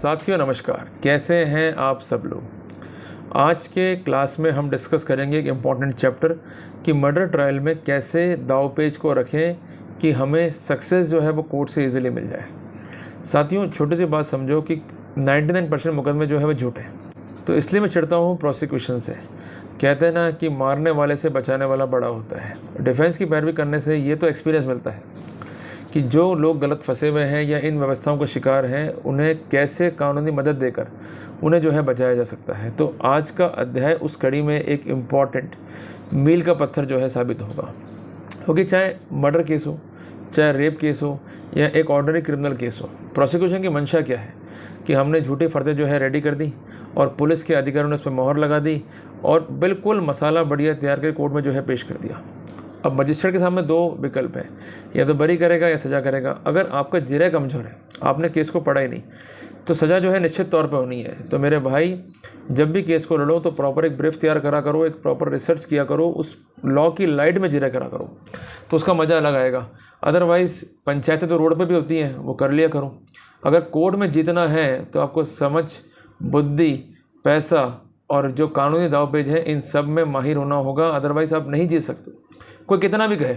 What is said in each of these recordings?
साथियों नमस्कार, कैसे हैं आप सब लोग। आज के क्लास में हम डिस्कस करेंगे एक इम्पॉर्टेंट चैप्टर कि मर्डर ट्रायल में कैसे दाव पेच को रखें कि हमें सक्सेस जो है वो कोर्ट से इजीली मिल जाए। साथियों छोटी सी बात समझो कि 99% मुकदमे जो है वो झूठे हैं, तो इसलिए मैं चिढ़ता हूँ प्रोसिक्यूशन से। कहते हैं ना कि मारने वाले से बचाने वाला बड़ा होता है। डिफेंस की पैरवी करने से ये तो एक्सपीरियंस मिलता है कि जो लोग गलत फंसे हुए हैं या इन व्यवस्थाओं का शिकार हैं उन्हें कैसे कानूनी मदद देकर उन्हें जो है बचाया जा सकता है। तो आज का अध्याय उस कड़ी में एक इम्पॉर्टेंट मील का पत्थर जो है साबित होगा, क्योंकि चाहे मर्डर केस हो, चाहे रेप केस हो या एक ऑर्डिनरी क्रिमिनल केस हो, प्रोसिक्यूशन की मंशा क्या है कि हमने झूठी फर्दें जो है रेडी कर दी और पुलिस के अधिकारियों ने उस पर मोहर लगा दी और बिल्कुल मसाला बढ़िया तैयार कर कोर्ट में जो है पेश कर दिया। अब मजिस्ट्रेट के सामने दो विकल्प हैं, या तो बरी करेगा या सज़ा करेगा। अगर आपका जिरह कमज़ोर है, आपने केस को पढ़ा ही नहीं, तो सज़ा जो है निश्चित तौर पे होनी है। तो मेरे भाई, जब भी केस को लड़ो तो प्रॉपर एक ब्रीफ तैयार करा करो, एक प्रॉपर रिसर्च किया करो, उस लॉ की लाइट में जिरह करा करो, तो उसका मज़ा अलग आएगा। अदरवाइज़ पंचायतें तो रोड पर भी होती हैं, वो कर लिया करो। अगर कोर्ट में जीतना है तो आपको समझ, बुद्धि, पैसा और जो कानूनी दावपेच है इन सब में माहिर होना होगा, अदरवाइज़ आप नहीं जीत सकते। कोई कितना भी कहे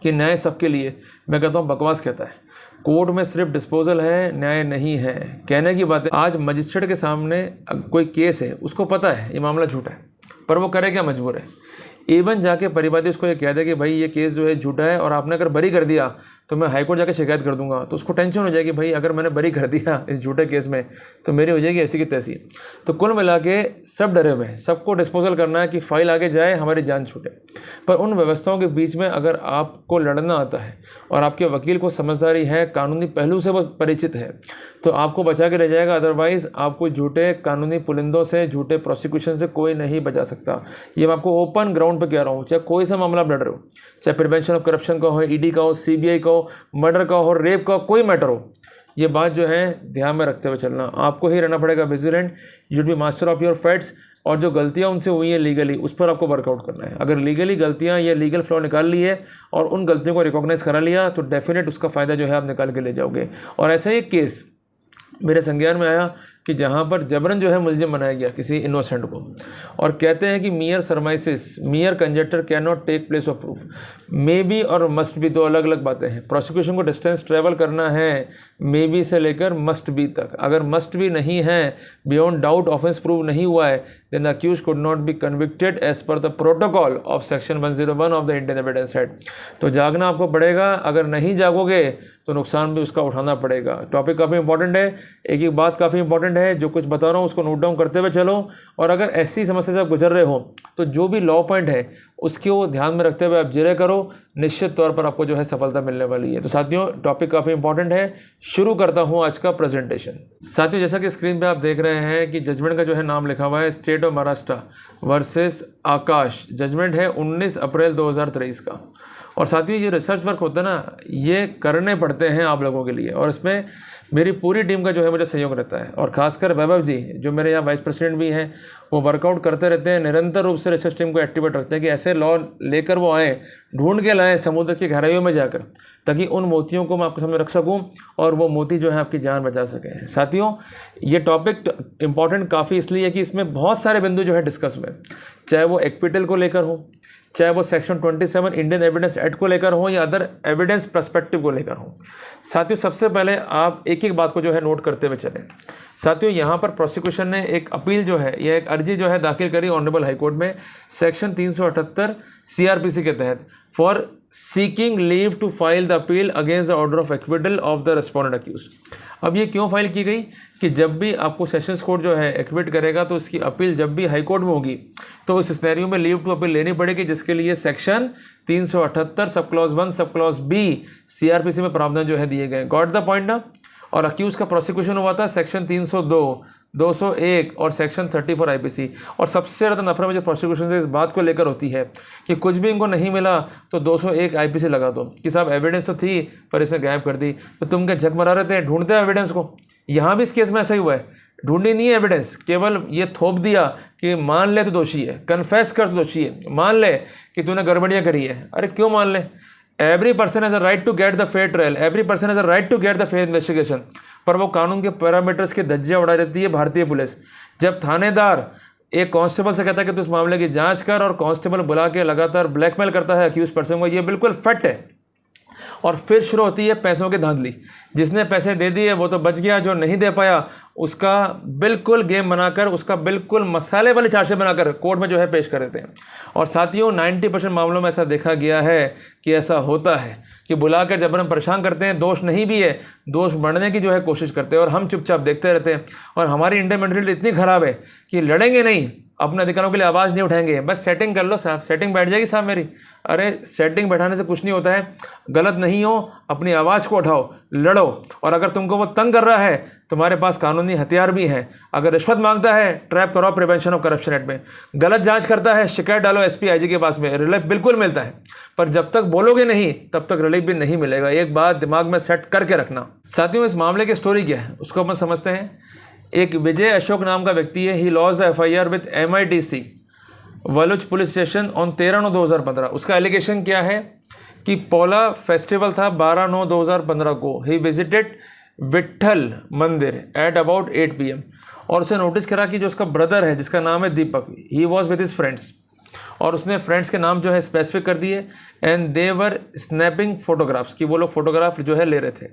कि न्याय सबके लिए, मैं कहता हूँ बकवास कहता है। कोर्ट में सिर्फ डिस्पोजल है, न्याय नहीं है। कहने की बात है, आज मजिस्ट्रेट के सामने कोई केस है, उसको पता है ये मामला झूठा है, पर वो करे क्या, मजबूर है। इवन जाके परिवादी उसको ये कह दे कि भाई ये केस जो है झूठा है और आपने अगर बरी कर दिया तो मैं हाईकोर्ट जाके शिकायत कर दूंगा, तो उसको टेंशन हो जाएगी, भाई अगर मैंने बरी कर दिया इस झूठे केस में तो मेरी हो जाएगी ऐसी की तैसी। तो कुल मिला के सब डरे हुए हैं, सबको डिस्पोजल करना है कि फाइल आगे जाए, हमारी जान छूटे। पर उन व्यवस्थाओं के बीच में अगर आपको लड़ना आता है और आपके वकील को समझदारी है, कानूनी पहलू से वो परिचित है, तो आपको बचा के ले जाएगा। अदरवाइज़ आपको झूठे कानूनी पुलिंदों से, झूठे प्रोसिक्यूशन से कोई नहीं बचा सकता। ये मैं आपको ओपन ग्राउंड पर कह रहा हूँ। चाहे कोई सा मामला आप लड़ रहे हो, चाहे प्रिवेंशन ऑफ करप्शन का हो, ईडी का हो, सीबीआई का हो, मर्डर का हो, रेप का हो, कोई मैटर हो, ये बात जो है ध्यान में रखते हुए चलना। आपको ही रहना पड़ेगा vigilant, you should be master of your facts. और जो गलतियां उनसे हुई हैं लीगली, उस पर आपको वर्कआउट करना है। अगर लीगली गलतियां या लीगल फ्लॉ निकाल ली है और उन गलतियों को रिकॉग्नाइज करा लिया तो डेफिनेट उसका फ़ायदा जो है आप निकाल के ले जाओगे। और ऐसा ही एक केस मेरे संज्ञान में आया कि जहाँ पर जबरन जो है मुलजिम बनाया गया किसी इनोसेंट को, और कहते हैं कि mere surmises, mere conjecture can not take place of proof. May be और मस्ट बी दो अलग अलग बातें हैं। प्रोसिक्यूशन को डिस्टेंस ट्रेवल करना है मे बी से लेकर मस्ट बी तक। अगर मस्ट बी नहीं है, बियॉन्ड डाउट ऑफेंस प्रूव नहीं हुआ है, then the accused could not be convicted as per the protocol of section 101 of the Indian evidence act. तो जागना आपको पड़ेगा, अगर नहीं जागोगे तो नुकसान भी उसका उठाना पड़ेगा। टॉपिक काफ़ी इंपॉर्टेंट है, एक एक बात काफ़ी इंपॉर्टेंट है, जो कुछ बता रहा हूँ उसको नोट डाउन करते हुए चलो। और अगर ऐसी समस्या से आप गुजर रहे हो तो जो भी लॉ पॉइंट है उसको ध्यान में रखते हुए आप जिरह करो, निश्चित तौर पर आपको जो है सफलता मिलने वाली है। तो साथियों टॉपिक काफ़ी इंपॉर्टेंट है, शुरू करता हूँ आज का प्रेजेंटेशन। साथियों जैसा कि स्क्रीन पे आप देख रहे हैं कि जजमेंट का जो है नाम लिखा हुआ है state of Maharashtra versus Akash. Judgement है 19 अप्रैल 2023 का। और साथियों ये रिसर्च वर्क होता है ना, ये करने पड़ते हैं आप लोगों के लिए, और इसमें मेरी पूरी टीम का जो है मुझे सहयोग रहता है। और खासकर वैभव जी जो मेरे यहाँ वाइस प्रेसिडेंट भी हैं, वो वर्कआउट करते रहते हैं, निरंतर रूप से रिसर्च टीम को एक्टिवेट रखते हैं कि ऐसे लॉ लेकर वो आएँ, ढूंढ के लाएँ समुद्र की गहराइयों में जाकर, ताकि उन मोतियों को मैं आपके सामने रख सकूं और वो मोती जो है आपकी जान बचा सकें। साथियों ये टॉपिक इंपॉर्टेंट काफ़ी इसलिए है कि इसमें बहुत सारे बिंदु जो है डिस्कस हुए, चाहे वो एक्विटल को लेकर हो, चाहे वो सेक्शन 27 इंडियन एविडेंस एक्ट को लेकर हो, या अदर एविडेंस पर्सपेक्टिव को लेकर हो। साथियों सबसे पहले आप एक एक बात को जो है नोट करते हुए चलें। साथियों यहाँ पर प्रोसिक्यूशन ने एक अपील जो है या एक अर्जी जो है दाखिल करी ऑनरेबल हाईकोर्ट में सेक्शन 378 CRPC के तहत for seeking leave to file the appeal against the order of acquittal of the respondent accused. अब ये क्यों फाइल की गई कि जब भी आपको सेशंस कोर्ट जो है एक्विट करेगा तो उसकी अपील जब भी हाई कोर्ट में होगी तो उस सिनेरियो में लीव टू अपील लेनी पड़ेगी, जिसके लिए section 378 sub clause 1 sub clause B CRPC में प्रावधान जो है दिए गए। गॉट द पॉइंट ना। और अक्यूज का प्रोसिक्यूशन हुआ था सेक्शन 302, 201 और सेक्शन 34 IPC। और सबसे ज़्यादा नफरत मुझे प्रोसिक्यूशन से इस बात को लेकर होती है कि कुछ भी इनको नहीं मिला तो 201 IPC लगा दो कि साहब एविडेंस तो थी पर इसने गायब कर दी। तो तुम क्या झक मरा रहे थे, ढूंढते हैं एविडेंस को। यहाँ भी इस केस में ऐसा ही हुआ है, ढूंढी नहीं है एविडेंस, केवल ये थोप दिया कि मान ले तो दोषी है, कन्फेस कर तो दोषी है, मान ले कि तूने गड़बड़ियाँ करी है। अरे क्यों मान ले, every person has a right to get the fair trial, every person has a right to get the fair investigation. पर वो कानून के पैरामीटर्स के धज्जियाँ उड़ा देती है भारतीय पुलिस। जब थानेदार एक कांस्टेबल से कहता है कि तू इस मामले की जांच कर, और कांस्टेबल बुला के लगातार ब्लैकमेल करता है अक्यूज पर्सन को, ये बिल्कुल फैक्ट है। और फिर शुरू होती है पैसों की धांधली। जिसने पैसे दे दिए वो तो बच गया, जो नहीं दे पाया उसका बिल्कुल गेम बनाकर, उसका बिल्कुल मसाले वाली चार्जशीट बनाकर कोर्ट में जो है पेश कर देते हैं। और साथियों 90% मामलों में ऐसा देखा गया है कि ऐसा होता है कि बुलाकर जबरन परेशान करते हैं, दोष नहीं भी है, दोष बढ़ने की जो है कोशिश करते हैं और हम चुपचाप देखते रहते हैं। और हमारी इंडियन मेंटालिटी इतनी ख़राब है कि लड़ेंगे नहीं, अपने अधिकारों के लिए आवाज़ नहीं उठाएंगे, बस सेटिंग कर लो साहब, सेटिंग बैठ जाएगी साहब मेरी। अरे सेटिंग बैठाने से कुछ नहीं होता है, गलत नहीं हो, अपनी आवाज़ को उठाओ, लड़ो। और अगर तुमको वो तंग कर रहा है, तुम्हारे पास कानूनी हथियार भी हैं। अगर रिश्वत मांगता है, ट्रैप करो प्रिवेंशन ऑफ करप्शन एक्ट में। गलत जांच करता है, शिकायत डालो एसपी आईजी के पास में, रिलीफ बिल्कुल मिलता है। पर जब तक बोलोगे नहीं तब तक रिलीफ भी नहीं मिलेगा। एक बात दिमाग में सेट करके रखना। साथियों इस मामले की स्टोरी क्या है उसको अपन समझते हैं। एक विजय अशोक नाम का व्यक्ति है, he lodge the FIR with MIDC Waluj police station on 13/9/2015। उसका एलिगेशन क्या है कि पोला फेस्टिवल था 12/9/2015 को। ही विजिटेड विट्ठल मंदिर एट अबाउट 8 PM और उसे नोटिस करा कि जो उसका ब्रदर है जिसका नाम है Deepak, he was with his friends, और उसने फ्रेंड्स के नाम जो है स्पेसिफिक कर दिए, and they were snapping photographs, कि वो लोग फोटोग्राफ जो है ले रहे थे।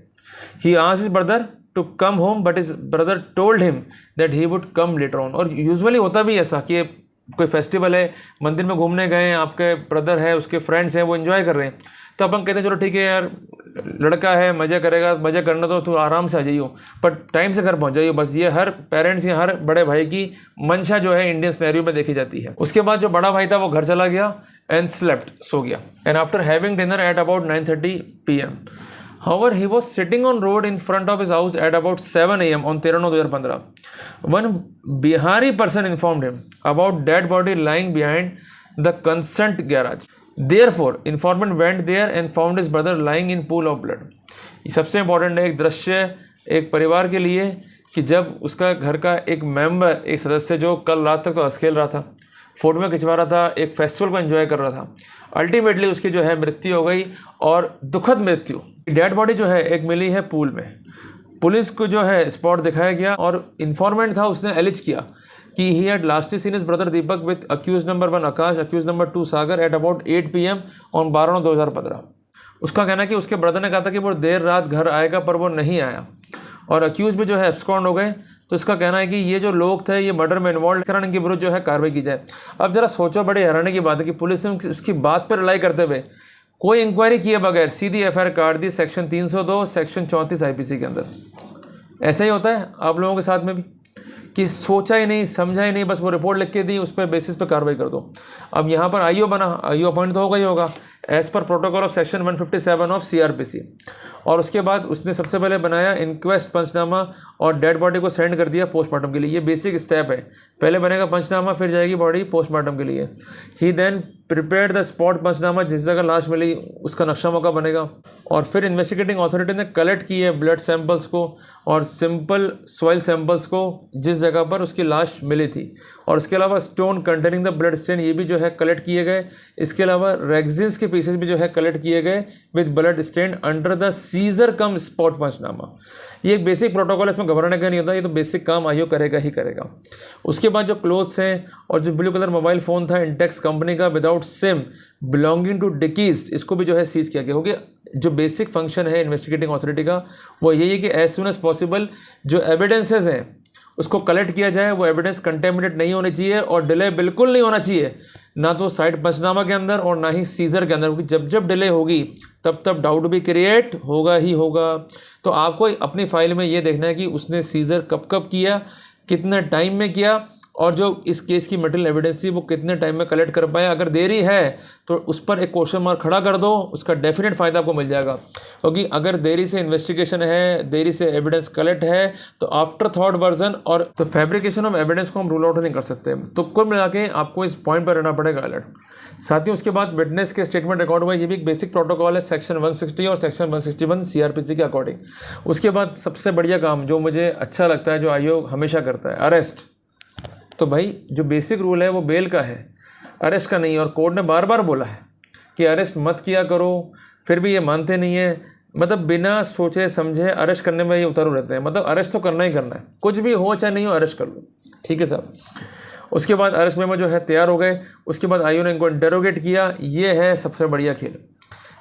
He asked his brother to come home but his brother told him that he would come later on. और यूजुअली होता भी ऐसा कि कोई फेस्टिवल है, मंदिर में घूमने गए हैं, आपके ब्रदर है, उसके फ्रेंड्स हैं, वो एंजॉय कर रहे हैं, तो अपन कहते हैं चलो ठीक है यार, लड़का है, मज़ा करेगा, मज़ा करना तो तू आराम से आ जाइयो, पर टाइम से घर पहुंच जाइयो। बस ये हर पेरेंट्स या हर बड़े भाई की मंशा जो है इंडियन सिनेरियो में देखी जाती है। उसके बाद जो बड़ा भाई था वो घर चला गया एंड स्लेप्ट, सो गया। And after having dinner at about 9:30 PM, however he was sitting on road in front of his house at about 7 AM on 13/9/2015. One Bihari person informed him about dead body lying behind the consent garage. Therefore, informant went there and found his brother lying in pool of blood. ये सबसे important है एक दृश्य एक परिवार के लिए कि जब उसका घर का एक मेंबर, एक सदस्य जो कल रात तक तो हंस खेल रहा था, फोटो में खिंचवा रहा था, एक फेस्टिवल को एंजॉय कर रहा था, अल्टीमेटली उसकी जो है मृत्यु हो गई, और दुखद मृत्यु। डेड बॉडी जो है एक मिली है पूल में। पुलिस को जो है स्पॉट दिखाया गया और इन्फॉर्मेंट था, उसने एलिज किया कि he had lastly seen his brother Deepak with accused number 1 Akash, accused number 2 Sagar at about 8 PM on 12/9/2015। उसका कहना है कि उसके ब्रदर ने कहा था कि वो देर रात घर आएगा, पर वो नहीं आया, और अक्यूज भी जो है एब्सकॉन्ड हो गए। तो इसका कहना है कि ये जो लोग थे ये मर्डर में इन्वॉल्व कर, इनके विरुद्ध जो है कार्रवाई की जाए। अब जरा सोचो, बड़े हैरानी की बात है कि पुलिस ने उसकी बात पर रिलाई करते हुए कोई इंक्वायरी किए बगैर सीधी FIR काट दी सेक्शन 302 सेक्शन 34 IPC के अंदर। ऐसा ही होता है आप लोगों के साथ में भी कि सोचा ही नहीं, समझा ही नहीं, बस वो रिपोर्ट लिख के दी, उस पर बेसिस पे कार्रवाई कर दो। अब यहाँ पर IO बना, IO अपॉइंट तो होगा ही होगा as per protocol of section 157 of CRPC। और उसके बाद उसने सबसे पहले बनाया इंक्वेस्ट पंचनामा और डेड बॉडी को सेंड कर दिया पोस्टमार्टम के लिए। ये बेसिक स्टेप है, पहले बनेगा पंचनामा, फिर जाएगी बॉडी पोस्टमार्टम के लिए। ही देन प्रिपेयर द स्पॉट पंचनामा, जिस जगह लाश मिली उसका नक्शा मौका बनेगा, और फिर इन्वेस्टिगेटिंग अथॉरिटी ने कलेक्ट किए ब्लड सैंपल्स को और सिंपल सॉइल सैंपल्स को जिस जगह पर उसकी लाश मिली थी, और इसके अलावा stone containing the blood stain ये भी जो है कलेक्ट किए गए। इसके अलावा रेगजिन्स के पीसेस भी जो है कलेक्ट किए गए with blood stain under the seizure cum spot panchnama. ये एक बेसिक प्रोटोकॉल है, इसमें घबराने का नहीं होता, ये तो बेसिक काम IO करेगा ही करेगा। उसके बाद जो क्लोथ्स हैं और जो ब्लू कलर मोबाइल फ़ोन था इंटेक्स कंपनी का विदाउट सिम बिलोंगिंग टू डिकीज, इसको भी जो है सीज़ किया गया। क्योंकि जो बेसिक फंक्शन है इन्वेस्टिगेटिंग अथॉरिटी का वो यही है कि एज सुन एज पॉसिबल जो एविडेंसेस हैं उसको कलेक्ट किया जाए, वो एविडेंस कंटेमिनेट नहीं होनी चाहिए, और डिले बिल्कुल नहीं होना चाहिए, ना तो साइड पंचनामा के अंदर और ना ही सीजर के अंदर, क्योंकि जब जब डिले होगी तब तब डाउट भी क्रिएट होगा ही होगा। तो आपको अपनी फाइल में ये देखना है कि उसने सीजर कब कब किया, कितने टाइम में किया, और जो इस केस की मटेरियल एविडेंस थी वो कितने टाइम में कलेक्ट कर पाया। अगर देरी है तो उस पर एक क्वेश्चन मार्क खड़ा कर दो, उसका डेफिनेट फ़ायदा आपको मिल जाएगा। क्योंकि अगर देरी से इन्वेस्टिगेशन है, देरी से एविडेंस कलेक्ट है, तो आफ्टर थॉट वर्जन और तो फैब्रिकेशन ऑफ एविडेंस को हम रूल आउट नहीं कर सकते। तो कुल मिला के आपको इस पॉइंट पर रहना पड़ेगा अलर्ट। साथियों उसके बाद विटनेस के स्टेटमेंट रिकॉर्ड हुआ, ये भी एक बेसिक प्रोटोकॉल है सेक्शन 160 और सेक्शन 161 CRPC के अकॉर्डिंग। उसके बाद सबसे बढ़िया काम जो मुझे अच्छा लगता है, जो IO हमेशा करता है, अरेस्ट। तो भाई जो बेसिक रूल है वो बेल का है, अरेस्ट का नहीं। और कोर्ट ने बार बार बोला है कि अरेस्ट मत किया करो, फिर भी ये मानते नहीं है। मतलब बिना सोचे समझे अरेस्ट करने में ये उतारू रहते हैं। मतलब अरेस्ट तो करना ही करना है, कुछ भी हो चाहे नहीं हो अरेस्ट कर लो, ठीक है साहब। उसके बाद अरेस्ट मेमो जो है तैयार हो गए। उसके बाद आईओ ने इनको इंटेरोगेट किया। ये है सबसे बढ़िया खेल।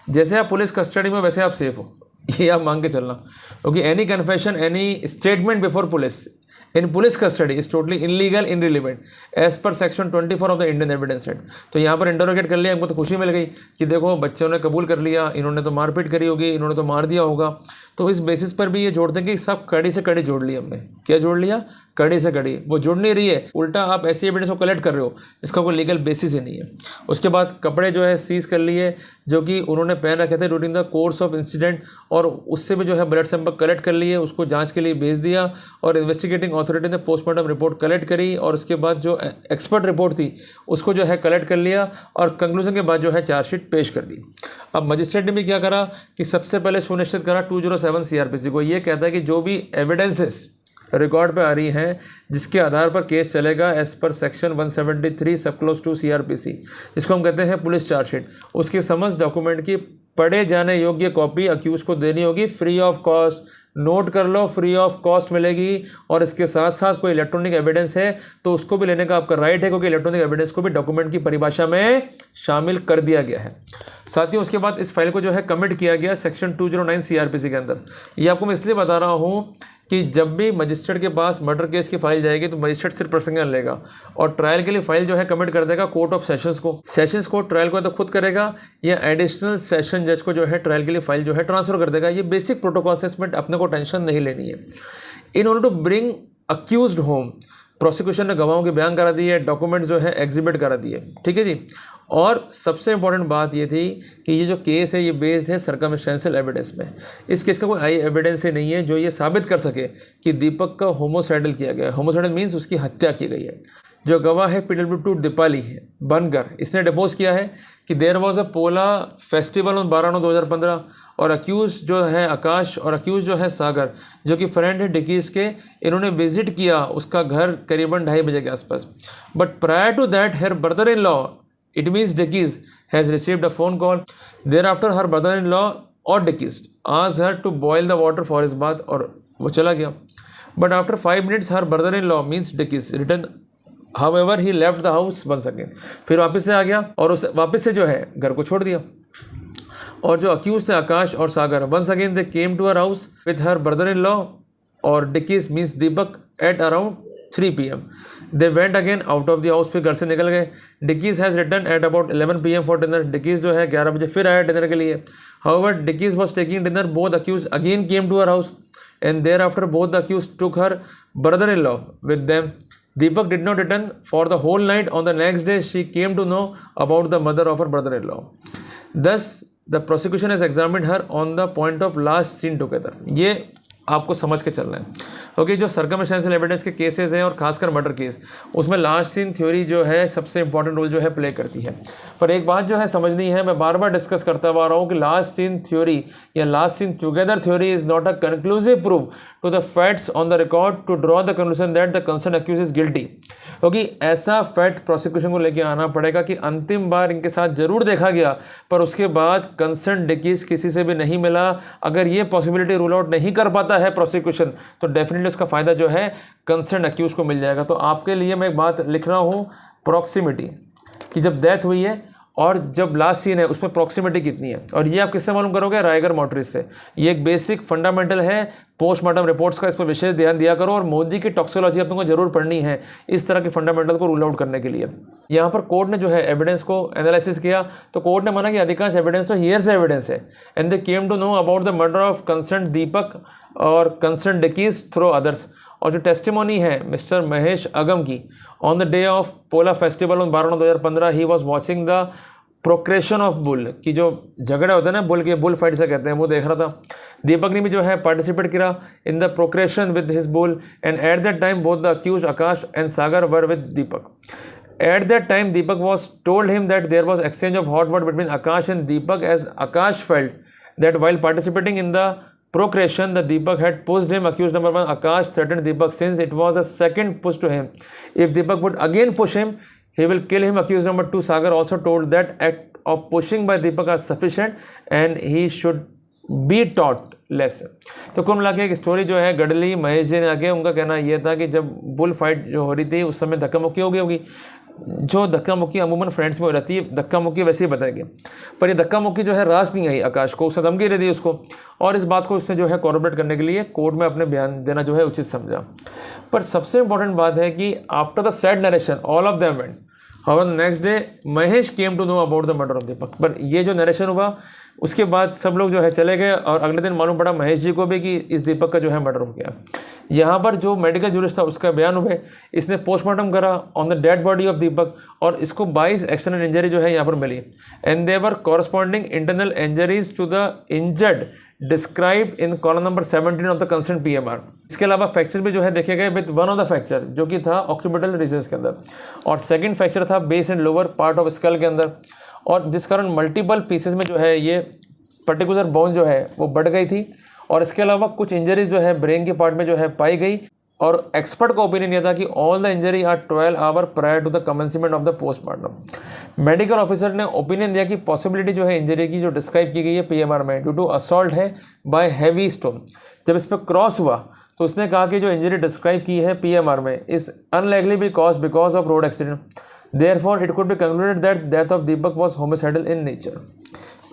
जैसे आप पुलिस कस्टडी में वैसे आप सेफ हो, ये आप मांग के चलना, क्योंकि any confession, any statement before police in police custody is totally illegal, irrelevant as per section 24 of the Indian evidence act. तो यहाँ पर इंटरोगेट कर लिया, इनको तो खुशी मिल गई कि देखो बच्चों ने कबूल कर लिया, इन्होंने तो मारपीट करी होगी, इन्होंने तो मार दिया होगा। तो इस बेसिस पर भी ये जोड़ते हैं कि सब कड़ी से कड़ी जोड़ लिया हमने। क्या जोड़ लिया? कड़ी से कड़ी। वो जुड़ नहीं रही है, उल्टा आप ऐसी एविडेंस को कलेक्ट कर रहे हो, इसका कोई लीगल बेसिस ही नहीं है। उसके बाद कपड़े जो है सीज कर लिए जो कि उन्होंने पहन रखे थे during the course of incident, और उससे भी जो है ब्लड सैंपल कलेक्ट कर लिए, उसको जांच के लिए भेज दिया। और इन्वेस्टिगेटिंग अथॉरिटी ने पोस्टमार्टम रिपोर्ट कलेक्ट करी, और उसके बाद जो एक्सपर्ट रिपोर्ट थी उसको जो है कलेक्ट कर लिया, और कंक्लूजन के बाद जो है चार्जशीट पेश कर दी। अब मजिस्ट्रेट ने भी क्या करा कि सबसे पहले सुनिश्चित करा 207 सीआरपीसी को। ये कहता है कि जो भी एविडेंसेस रिकॉर्ड पे आ रही हैं जिसके आधार पर केस चलेगा एज पर सेक्शन 173 सब क्लोज 2 सीआरपीसी, जिसको हम कहते हैं पुलिस चार्जशीट, उसके समस्त डॉक्यूमेंट की पढ़े जाने योग्य कॉपी अक्यूज को देनी होगी फ्री ऑफ कॉस्ट। नोट कर लो, फ्री ऑफ कॉस्ट मिलेगी। और इसके साथ साथ कोई इलेक्ट्रॉनिक एविडेंस है तो उसको भी लेने का आपका राइट है, क्योंकि इलेक्ट्रॉनिक एविडेंस को भी डॉक्यूमेंट की परिभाषा में शामिल कर दिया गया है। साथियों उसके बाद इस फाइल को जो है कमिट किया गया सेक्शन 209 सीआरपीसी के अंदर। ये आपको मैं इसलिए बता रहा हूँ कि जब भी मजिस्ट्रेट के पास मर्डर केस की फाइल जाएगी तो मजिस्ट्रेट सिर्फ प्रसंज्ञान लेगा, और ट्रायल के लिए फाइल जो है कमिट कर देगा कोर्ट ऑफ सेशंस को। सेशंस कोर्ट ट्रायल को तो खुद करेगा, या एडिशनल सेशन जज को जो है ट्रायल के लिए फाइल जो है ट्रांसफर कर देगा। ये बेसिक प्रोटोकॉल से, इसमें अपने को टेंशन नहीं लेनी है। In order to bring accused home, prosecution ने गवाहों के बयान करा दिए, डॉक्यूमेंट जो है एग्जिबिट करा दिए, ठीक है जी। और सबसे इंपॉर्टेंट बात ये थी कि ये जो केस है ये बेस्ड है सर्कमस्टेंशियल एविडेंस में। इस केस का कोई आई एविडेंस ही नहीं है जो ये साबित कर सके कि दीपक का होमोसाइडल किया गया है। होमोसाइडल मीन्स उसकी हत्या की गई है। जो गवाह है PW2 दीपाली है बनकर, इसने डिपोज किया है कि there was a Pola festival on 12/9/2015, और अक्यूज जो है आकाश और अक्यूज जो है सागर, जो कि फ्रेंड है डिकीज के, इन्होंने विजिट किया उसका घर करीबन 2:30 बजे के आसपास। But prior to that her brother in law, it means Dickies, has received a phone call. Thereafter her brother-in-law or Dickies asked her to boil the water for his bath, और वो चला गया। But after 5 minutes her brother-in-law means Dickies returned. However he left the house once again. फिर वापस से आ गया और उस वापस से जो है घर को छोड़ दिया। और जो अक्यूज थे आकाश और सागर, once again they came to her house with her brother-in-law और Dickies means Deepak at around 3 PM. They went again out of the house, फिर घर से निकल गए। Dickies has returned at about 11 PM for dinner. Dickies जो है 11 बजे फिर आया डिनर के लिए। However, Dickies was taking dinner. Both accused again came to her house, and thereafter both the accused took her brother-in-law with them. Deepak did not return for the whole night. On the next day, she came to know about the mother of her brother-in-law. Thus, the prosecution has examined her on the point of last seen together. ये आपको समझ के चलना है, क्योंकि जो circumstantial evidence के cases हैं और खासकर मर्डर केस, उसमें लास्ट सीन थ्योरी जो है सबसे इंपॉर्टेंट रोल जो है प्ले करती है। पर एक बात जो है समझनी है, मैं बार बार डिस्कस करता हुआ रहा हूँ कि लास्ट सीन थ्योरी या last seen together theory is not a conclusive proof to the facts on the record to draw the conclusion that the concern accused is guilty. क्योंकि ऐसा फैक्ट प्रोसिक्यूशन को लेकर आना पड़ेगा कि अंतिम बार इनके साथ जरूर देखा गया, पर उसके बाद कंसर्न डिकीज किसी से भी नहीं मिला। अगर ये पॉसिबिलिटी रूल आउट नहीं कर पाता है प्रोसिक्यूशन, तो डेफिनेटली उसका फायदा जो है कंसर्न अक्यूज को मिल जाएगा। तो आपके लिए मैं एक बात लिख रहा हूँ, प्रॉक्सिमिटी, कि जब डेथ हुई है और जब लास्ट सीन है उसमें प्रॉक्सिमिटी कितनी है, और ये आप किससे मालूम करोगे? रायगर मोटरिस्ट से। ये एक बेसिक फंडामेंटल है पोस्टमार्टम रिपोर्ट्स का, इस पर विशेष ध्यान दिया करो। और मोदी की टॉक्सिकोलॉजी अपने को जरूर पढ़नी है इस तरह के फंडामेंटल को रूल आउट करने के लिए। यहाँ पर कोर्ट ने जो है एविडेंस को एनालिसिस किया, तो कोर्ट ने माना कि अधिकांश एविडेंस तो हियर्स एविडेंस है, and they came to know about the murder of concerned Deepak और कंसर्न डिकीज थ्रू अदर्स। और जो टेस्टिमोनी है मिस्टर महेश अगम की, on the day of Pola festival on 12/9/2015 he was watching the procession of bull, की जो झगड़े होते हैं ना बुल के, बुल फाइट से कहते हैं, वो देख रहा था। दीपक ने भी जो है पार्टिसिपेट किया in the procession with his bull, and at that time both the accused Akash and Sagar were with Deepak. At that time, Deepak was told him that there was exchange of hot word between Akash and Deepak, as Akash felt that while participating in the procreation, the Deepak had pushed him. Accused number 1, Akash threatened Deepak since it was a second push to him. If Deepak would again push him, he will kill him. Accused number 2, Sagar, also told that act of pushing by Deepak are sufficient and he should be taught less. तो कुल मिला के एक story जो है godly Mahesh ji ने आके उनका कहना यह था कि जब बुल फाइट जो हो रही थी उस समय धक्का मुक्की हो गई होगी, जो धक्का मुक्की अमूमन फ्रेंड्स में हो जाती है, धक्का मुक्की वैसे ही बताएगी, पर ये धक्का मुक्की जो है रास नहीं आई आकाश को, उसने धमकी दे दी उसको, और इस बात को उसने जो है कॉर्पोरेट करने के लिए कोर्ट में अपने बयान देना जो है उचित समझा। पर सबसे इंपॉर्टेंट बात है कि after the said narration all of them went, however next day Mahesh came to know about the murder of Deepak. पर ये जो नरेशन हुआ उसके बाद सब लोग जो है चले गए और अगले दिन मालूम पड़ा महेश जी को भी कि इस दीपक का जो है मर्डर हो गया। यहाँ पर जो मेडिकल जूरिस्ट था उसका बयान हुए, इसने पोस्टमार्टम करा on the dead body of Deepak और इसको 22 एक्सटर्नल इंजरी जो है यहाँ पर मिली and their corresponding internal injuries to the injured describe in column number 17 of the concerned PMR। इसके अलावा फ्रैक्चर भी जो है देखे गए with one of the fracture जो कि था ऑक्सीपिटल रीजन्स के अंदर, और सेकंड फ्रैक्चर था base and lower part of skull के अंदर, और जिस कारण मल्टीपल पीसेस में जो है ये पर्टिकुलर बोन जो है वो बढ़ गई थी। और इसके अलावा कुछ इंजरीज जो है ब्रेन के पार्ट में जो है पाई गई, और एक्सपर्ट का ओपिनियन यह था कि all the injury are 12 hour prior to the commencement of the postmortem. Medical officer ने ओपिनियन दिया कि पॉसिबिलिटी जो है इंजरी की जो डिस्क्राइब की गई है PMR में ड्यू टू असॉल्ट है बाय हैवी स्टोन। जब इस पर क्रॉस हुआ तो उसने कहा कि जो इंजरी डिस्क्राइब की है PMR में is unlikely be cause because of road accident, therefore it could be concluded that death of Deepak was homicidal in nature.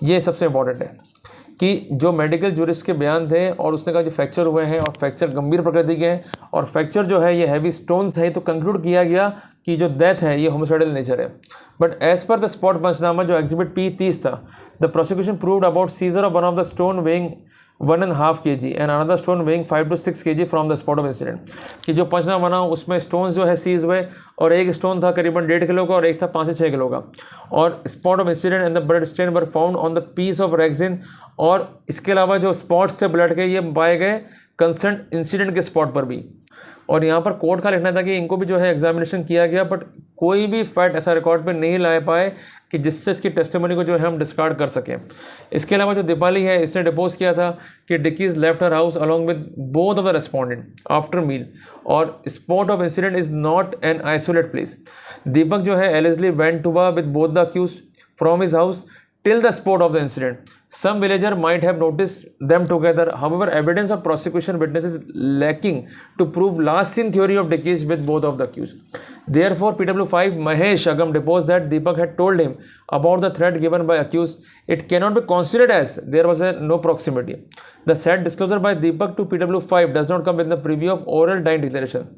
ये सबसे इंपॉर्टेंट है कि जो मेडिकल जूरिस्ट के बयान थे और उसने कहा जो फ्रैक्चर हुए हैं और फ्रैक्चर गंभीर प्रकृति के हैं और फ्रैक्चर जो है ये हैवी स्टोन्स है, तो कंक्लूड किया गया कि जो डेथ है ये होमिसाइडल नेचर है। But as per the spot panchnama जो एग्जिबिट P30 था, the prosecution proved about seizure of one of the stone weighing 1.5 kg and another stone weighing 5 to 6 kg from the spot of incident. कि जो पंचनामा बना उसमें stones जो है seize हुए और एक स्टोन था करीबन 1.5 किलो का और एक था 5 से 6 किलो का, और spot of incident and the blood stain were found on the piece of rexine. और इसके अलावा जो स्पॉट्स से ब्लड के ये पाए गए कंसर्न इंसिडेंट के स्पॉट पर भी। और यहाँ पर कोर्ट का लिखना था कि इनको भी जो है एग्जामिनेशन किया गया, बट कोई भी फैक्ट ऐसा रिकॉर्ड पे नहीं ला पाए कि जिससे इसकी टेस्टिमनी को जो है हम डिस्कार्ड कर सकें। इसके अलावा जो दीपाली है इसने डिपोज किया था कि डिकीज left her house along with both of the respondent after meal, और spot of incident is not an isolate place. Deepak जो है allegedly went to bar with both the accused from his house till the spot of the incident. Some villager might have noticed them together. However, evidence of prosecution witnesses lacking to prove last seen theory of decades with both of the accused. Therefore, PW5 Mahesh Agam deposed that Deepak had told him about the threat given by accused. It cannot be considered as there was no proximity. The said disclosure by Deepak to PW5 does not come within the preview of oral dying declaration.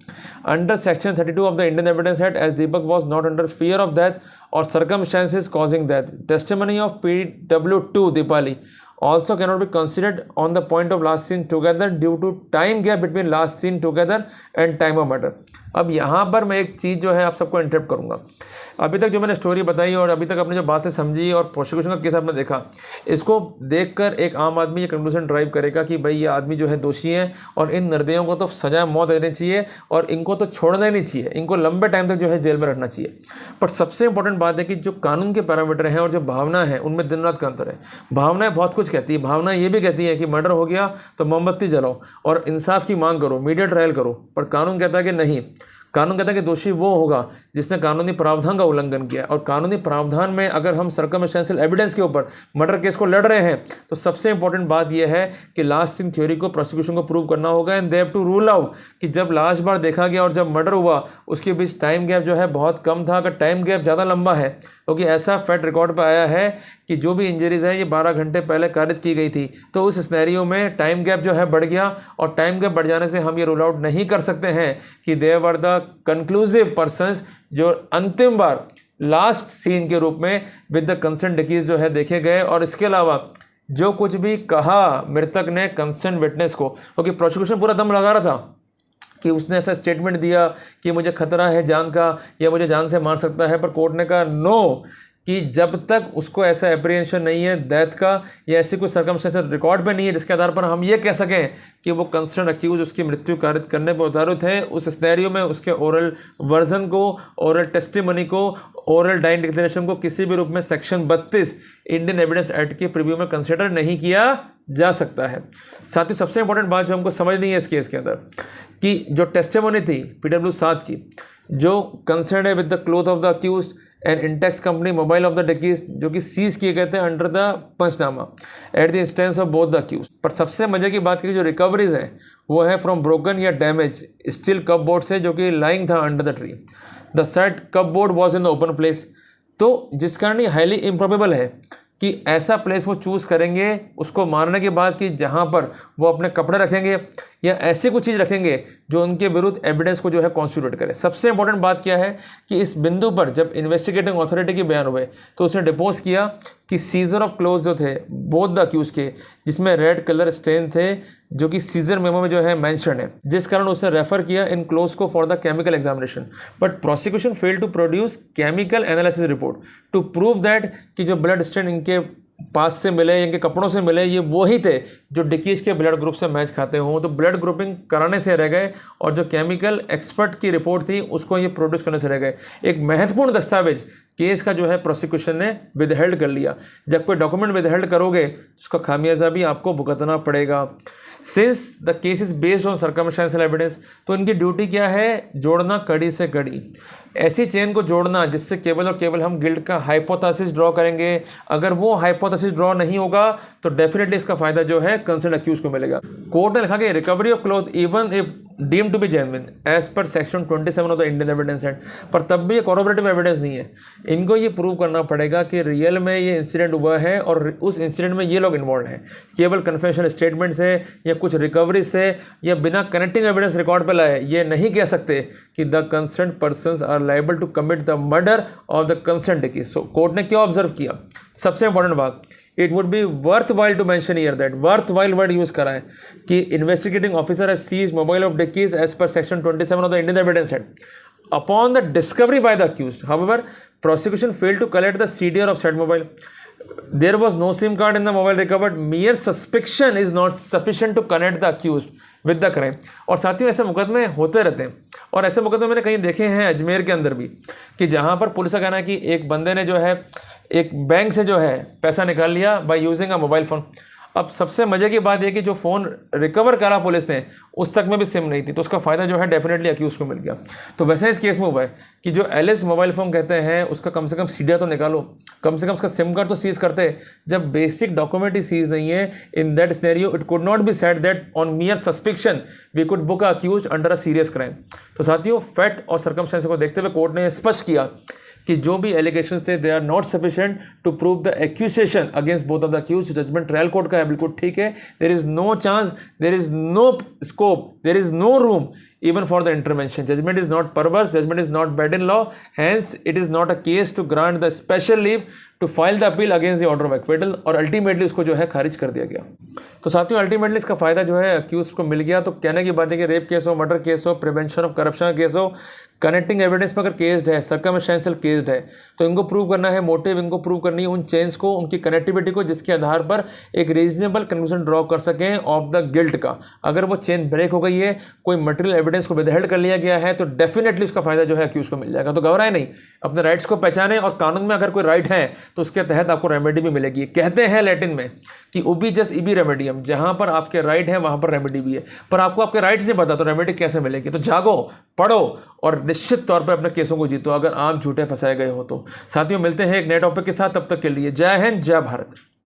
Under Section 32 of the Indian Evidence Act, as Deepak was not under fear of death or circumstances causing death, testimony of PW2 Deepali also cannot be considered on the point of last seen together due to time gap between last seen together and time of murder. अब यहाँ पर मैं एक चीज़ जो है आप सबको interrupt करूँगा। अभी तक जो मैंने स्टोरी बताई और अभी तक आपने जो बातें समझी और प्रोसिक्यूशन का केस आपने देखा, इसको देखकर एक आम आदमी ये कंक्लूजन ड्राइव करेगा कि भाई ये आदमी जो है दोषी है और इन निर्दयों को तो सजा मौत देनी चाहिए और इनको तो छोड़ना ही नहीं चाहिए, इनको लंबे टाइम तक जो है जेल में रखना चाहिए। पर सबसे इंपॉर्टेंट बात है कि जो कानून के पैरामीटर हैं और जो भावना है उनमें दिन रात का अंतर है। भावनाएं बहुत कुछ कहती है, भावना ये भी कहती है कि मर्डर हो गया तो मोमबत्ती जलाओ और इंसाफ की मांग करो, मीडिया ट्रायल करो, पर कानून कहता है कि नहीं। कानून कहता है कि दोषी वो होगा जिसने कानूनी प्रावधान का उल्लंघन किया, और कानूनी प्रावधान में अगर हम सर्कमस्टेंशियल एविडेंस के ऊपर मर्डर केस को लड़ रहे हैं तो सबसे इंपॉर्टेंट बात यह है कि लास्ट सीन थ्योरी को प्रोसिक्यूशन को प्रूव करना होगा and they have to rule out कि जब लास्ट बार देखा गया और जब मर्डर हुआ उसके बीच टाइम गैप जो है बहुत कम था। अगर टाइम गैप ज़्यादा लंबा है क्योंकि ऐसा फैक्ट रिकॉर्ड पर आया है कि जो भी इंजरीज है ये 12 घंटे पहले कारित की गई थी, तो उस सिनेरियो में टाइम गैप जो है बढ़ गया, और टाइम गैप बढ़ जाने से हम ये रूल आउट नहीं कर सकते हैं कि दे वर द कंक्लूसिव पर्सन्स जो अंतिम बार लास्ट सीन के रूप में विद द कंसर्न डिकीज जो है देखे गए। और इसके अलावा जो कुछ भी कहा मृतक ने कंसर्न विटनेस को, क्योंकि प्रोसिक्यूशन पूरा दम लगा रहा था कि उसने ऐसा स्टेटमेंट दिया कि मुझे खतरा है जान का या मुझे जान से मार सकता है, पर कोर्ट ने कहा नो, कि जब तक उसको ऐसा एप्रीहेंशन नहीं है डेथ का या ऐसी कोई सर्कमस्टेंस रिकॉर्ड पे नहीं है जिसके आधार पर हम ये कह सकें कि वो कंसर्न अक्यूज उसकी मृत्यु कारित करने पर उतारित है, उस सिनेरियो में उसके ओरल वर्जन को, ओरल टेस्टिमनी को, ओरल डाइंग डिक्लेरेशन को किसी भी रूप में सेक्शन 32 इंडियन एविडेंस एक्ट के प्रीव्यू में कंसिडर नहीं किया जा सकता है। साथ ही सबसे इंपॉर्टेंट बात जो हमको समझनी है इस केस के अंदर कि जो टेस्टिमनी थी PW7 की, जो कंसर्न है with the cloth of the accused and Intex company mobile of the डिकीज जो कि सीज किए गए थे under the panchnama at the instance of both the accused. पर सबसे मजे की बात की जो रिकवरीज है वो है फ्रॉम ब्रोकन या डैमेज स्टील कप बोर्ड से जो कि लाइंग था under the tree. The set cup board was in the open place. तो जिस कारण ये हाईली इम्प्रोबेबल है कि ऐसा प्लेस वो चूज़ करेंगे उसको मारने के बाद कि जहाँ पर वो अपने कपड़े रखेंगे या ऐसी कुछ चीज़ रखेंगे जो उनके विरुद्ध एविडेंस को जो है कॉन्स्टिट्यूट करे। सबसे इंपॉर्टेंट बात क्या है कि इस बिंदु पर जब इन्वेस्टिगेटिंग अथॉरिटी के बयान हुए तो उसने डिपोज किया कि सीजर ऑफ क्लोथ जो थे बोथ द अक्यूज के, जिसमें रेड कलर स्टेन थे जो कि सीजर मेमो में जो है मेंशन है, जिस कारण उसने रेफर किया इन क्लोथ को for the chemical examination. But prosecution fail to produce chemical analysis report to prove that कि जो ब्लड स्टेन इनके पास से मिले, इनके कपड़ों से मिले, ये वही थे जो डिकीज के ब्लड ग्रुप से मैच खाते हों। तो ब्लड ग्रुपिंग कराने से रह गए और जो केमिकल एक्सपर्ट की रिपोर्ट थी उसको ये प्रोड्यूस करने से रह गए। एक महत्वपूर्ण दस्तावेज केस का जो है प्रोसिक्यूशन ने विदहेल्ड कर लिया। जब कोई डॉक्यूमेंट विदहेल्ड करोगे तो उसका खामियाजा भी आपको भुगतना पड़ेगा। Since the case is based on circumstantial evidence, तो इनकी ड्यूटी क्या है? जोड़ना कड़ी से कड़ी, ऐसी चेन को जोड़ना जिससे केवल और केवल हम गिल्ट का हाइपोथेसिस ड्रॉ करेंगे। अगर वो हाइपोथेसिस ड्रॉ नहीं होगा तो डेफिनेटली इसका फायदा जो है कंसर्न अक्यूज को मिलेगा। कोर्ट ने लिखा कि recovery of cloth even if deemed to be genuine as per section 27 of the Indian evidence act, पर तब भी ये कॉरोबरेटिव एविडेंस नहीं है। इनको ये प्रूव करना पड़ेगा कि रियल में ये इंसिडेंट हुआ है और उस इंसिडेंट में ये लोग इन्वॉल्व हैं। केवल कन्फेशनल स्टेटमेंट से या कुछ रिकवरी से या बिना कनेक्टिंग एविडेंस रिकॉर्ड पे लाए ये नहीं कह सकते कि the concerned persons are liable to commit the murder of the concerned डिकीज। सो कोर्ट ने क्या ऑब्जर्व किया? सबसे इंपॉर्टेंट बात, it would be worthwhile to mention here that, worthwhile word use करा है कि investigating officer has seized mobile of डिकीज as per section 27 of the Indian evidence act upon the discovery by the accused. However, prosecution failed to collect the CDR of said mobile. There was no SIM card in the mobile recovered. Mere suspicion is not sufficient to connect the accused with the crime. और साथियों ऐसे मुकदमे होते रहते हैं और ऐसे मुकदमे मैंने कहीं देखे हैं अजमेर के अंदर भी कि जहाँ पर पुलिस का कहना है कि एक बंदे ने जो है एक बैंक से जो है पैसा निकाल लिया by using a mobile phone. अब सबसे मजे की बात यह कि जो फ़ोन रिकवर करा पुलिस ने उस तक में भी सिम नहीं थी, तो उसका फ़ायदा जो है डेफिनेटली अक्यूज को मिल गया। तो वैसे इस केस में हुआ है कि जो एलिस मोबाइल फ़ोन कहते हैं उसका कम से कम सीडिया तो निकालो, कम से कम उसका सिम कार्ड तो सीज करते। जब बेसिक डॉक्यूमेंट ही सीज नहीं है, in that scenario it could not be said that on mere suspicion we could book a accused under a serious crime. तो साथियों फैक्ट और सर्कमस्टेंस को देखते हुए कोर्ट ने स्पष्ट किया कि जो भी एलिगेशंस थे they are not sufficient to prove the accusation against both of the accused. Judgment trial court का है, बिल्कुल ठीक है। There is no chance, there is no scope, there is no room even for the intervention. Judgment is not perverse, judgment is not bad in law, hence it is not a case to grant the special leave to file the appeal against the order of acquittal। और ultimately उसको जो है खारिज कर दिया गया। तो साथियों अल्टीमेटली इसका फायदा जो है अक्यूज को मिल गया। तो कहने की बात है कि रेप केस हो, मर्डर केस हो, प्रिवेंशन ऑफ करप्शन केस हो, कनेक्टिंग एविडेंस पर अगर केस्ड है, सर्कमस्टेंशियल केस्ड है, तो इनको प्रूव करना है मोटिव, इनको प्रूव करनी है उन चेन्स को, उनकी कनेक्टिविटी को, जिसके आधार पर एक रीजनेबल कंक्लूजन ड्रॉ कर सकें ऑफ द गिल्ट का। अगर वो चेन ब्रेक हो गई है, कोई मटेरियल एविडेंस को विदहेल्ड कर लिया गया है, तो डेफिनेटली उसका फायदा जो है अक्यूज को मिल जाएगा। तो घबराए नहीं, अपने राइट्स को पहचाने और कानून में अगर कोई राइट है तो उसके तहत आपको रेमेडी भी मिलेगी। कहते हैं लैटिन में कि उबी जस इबी रेमेडियम, जहां पर आपके राइट है वहां पर रेमेडी भी है। पर आपको आपके राइट्स नहीं पता तो रेमेडी कैसे मिलेगी? तो जागो, पढ़ो और निश्चित तौर पर अपने केसों को जीतो अगर आप झूठे फंसाए गए हो तो। साथियों मिलते हैं एक नए टॉपिक के साथ, तब तक के लिए जय हिंद, जय भारत।